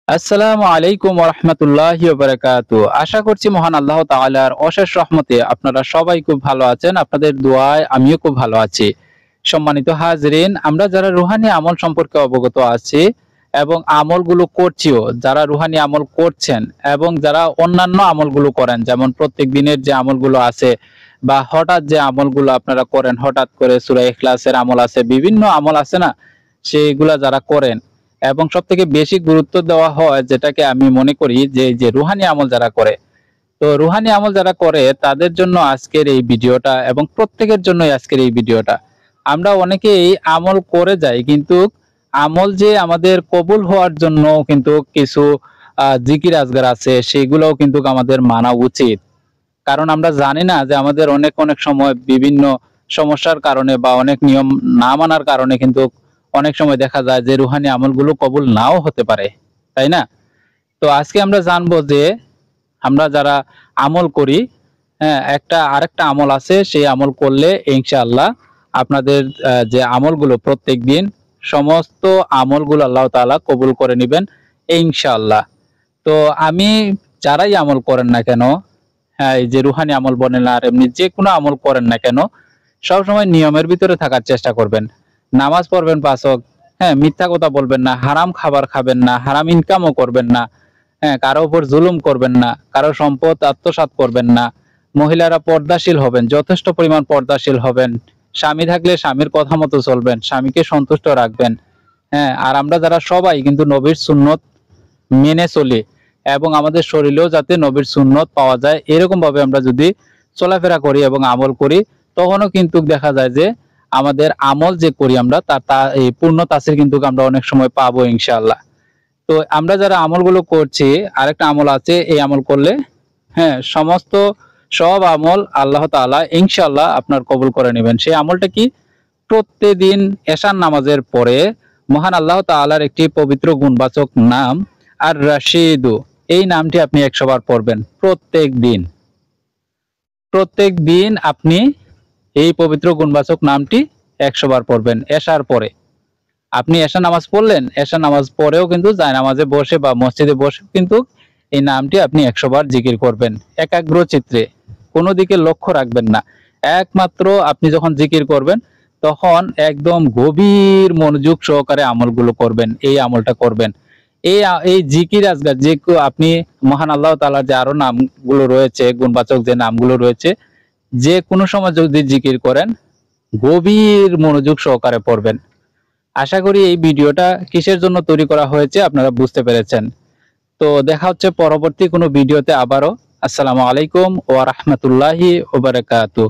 আসসালামু আলাইকুম ওয়া রাহমাতুল্লাহি ওয়া বারাকাতুহু। আশা করছি মহান আল্লাহ তাআলার অশেষ রহমতে আপনারা সবাই খুব ভালো আছেন। আপনাদের দোয়ায় আমিও খুব ভালো আছি। সম্মানিত হাজরিন, আমরা যারা রুহানি আমল সম্পর্কে অবগত আছি এবং আমলগুলো করছিও, যারা রুহানি আমল করছেন এবং যারা অন্যান্য আমলগুলো করেন, যেমন প্রত্যেক দিনের যে আমলগুলো আছে বা হঠাৎ যে আমলগুলো আপনারা করেন, হঠাৎ করে সূরা ইখলাসের আমল আছে, বিভিন্ন আমল আছে না? সেগুলা যারা করেন এবং সবথেকে বেশি গুরুত্ব দেওয়া হয় যেটাকে আমি মনে করি যে রুহানি আমল যারা করে, তো রুহানি আমল যারা করে তাদের জন্য আজকের এই ভিডিওটা এবং প্রত্যেকের জন্যই আজকের এই ভিডিওটা। আমরা অনেকেই আমল করে যাই, কিন্তু আমল যে আমাদের কবুল হওয়ার জন্য কিন্তু কিছু জিকির আজগার আছে, সেগুলোও কিন্তু আমাদের মানা উচিত। কারণ আমরা জানি না যে আমাদের অনেক অনেক সময় বিভিন্ন সমস্যার কারণে বা অনেক নিয়ম না মানার কারণে কিন্তু অনেক সময় দেখা যায় যে রুহানি আমলগুলো কবুল নাও হতে পারে, তাই না? তো আজকে আমরা জানবো যে আমরা যারা আমল করি, হ্যাঁ, আরেকটা আমল আছে, সেই আমল করলে ইনশাআল্লাহ আপনাদের যে আমলগুলো প্রত্যেক দিন সমস্ত আমলগুলো আল্লাহ তাআলা কবুল করে নেবেন ইনশাআল্লাহ। তো আমি যারাই আমল করেন না কেন, হ্যাঁ, এই যে রুহানি আমল বলেন আর এমনি যে কোনো আমল করেন না কেন, সবসময় নিয়মের ভিতরে থাকার চেষ্টা করবেন। নামাজ পড়বেন ৫ ওয়াক্ত, হ্যাঁ, মিথ্যা কথা বলবেন না, হারাম খাবার খাবেন না, হারাম ইনকামও করবেন না, হ্যাঁ, কারো উপর জুলুম করবেন না, কারো সম্পদ আত্মসাৎ করবেন না। মহিলারা পর্দাশীল হবেন, যথেষ্ট পরিমাণ পর্দাশীল হবেন। স্বামী থাকলে স্বামীর কথা মতো চলবেন, স্বামীকে সন্তুষ্ট রাখবেন। হ্যাঁ, আর আমরা যারা সবাই কিন্তু নবীর সুন্নত মেনে চলি এবং আমাদের শরীরেও যাতে নবীর সুন্নত পাওয়া যায় এরকম ভাবে আমরা যদি চলাফেরা করি এবং আমল করি, তখনও কিন্তু দেখা যায় যে আমাদের আমল যে করি আমরা তার এই পূর্ণ তাসির কিন্তু আমরা অনেক সময় পাবো ইনশাআল্লাহ। তো আমরা যারা আমলগুলো করছি, আরেকটা আমল আছে, এই আমল করলে হ্যাঁ সমস্ত সব আমল আল্লাহ তাআলা ইনশাআল্লাহ আপনার কবুল করে নেবেন। সেই আমলটা কি? প্রত্যেকদিন এশার নামাজের পরে মহান আল্লাহ তাআলার একটি পবিত্র গুণবাচক নাম আর রাশিদু, এই নামটি আপনি ১০০ বার পড়বেন প্রত্যেক দিন। প্রত্যেক দিন আপনি এই পবিত্র গুণবাচক নামটি ১০০ বার পড়বেন এশার পরে। আপনি এশা নামাজ পড়লেন, এশা নামাজ পরেও কিন্তু জায়নামাজে বসে বা মসজিদে বসে কিন্তু এই নামটি আপনি ১০০ বার জিকির করবেন একাগ্র চিত্রে, কোনো দিকে লক্ষ্য রাখবেন না। একমাত্র আপনি যখন জিকির করবেন তখন একদম গভীর মনোযোগ সহকারে আমলগুলো করবেন, এই আমলটা করবেন। এই জিকির আজগার যে আপনি মহান আল্লাহ তাআলার যে আরো নামগুলো রয়েছে, গুণবাচক যে নামগুলো রয়েছে, যে কোনো সময় যদি জিকির করেন গভীর মনোযোগ সহকারে পড়বেন। আশা করি এই ভিডিওটা কিসের জন্য তৈরি করা হয়েছে আপনারা বুঝতে পেরেছেন। তো দেখা হচ্ছে পরবর্তী কোনো ভিডিওতে আবারও। আসসালামু আলাইকুম ওয়া রাহমাতুল্লাহি ওয়া বারাকাতুহু।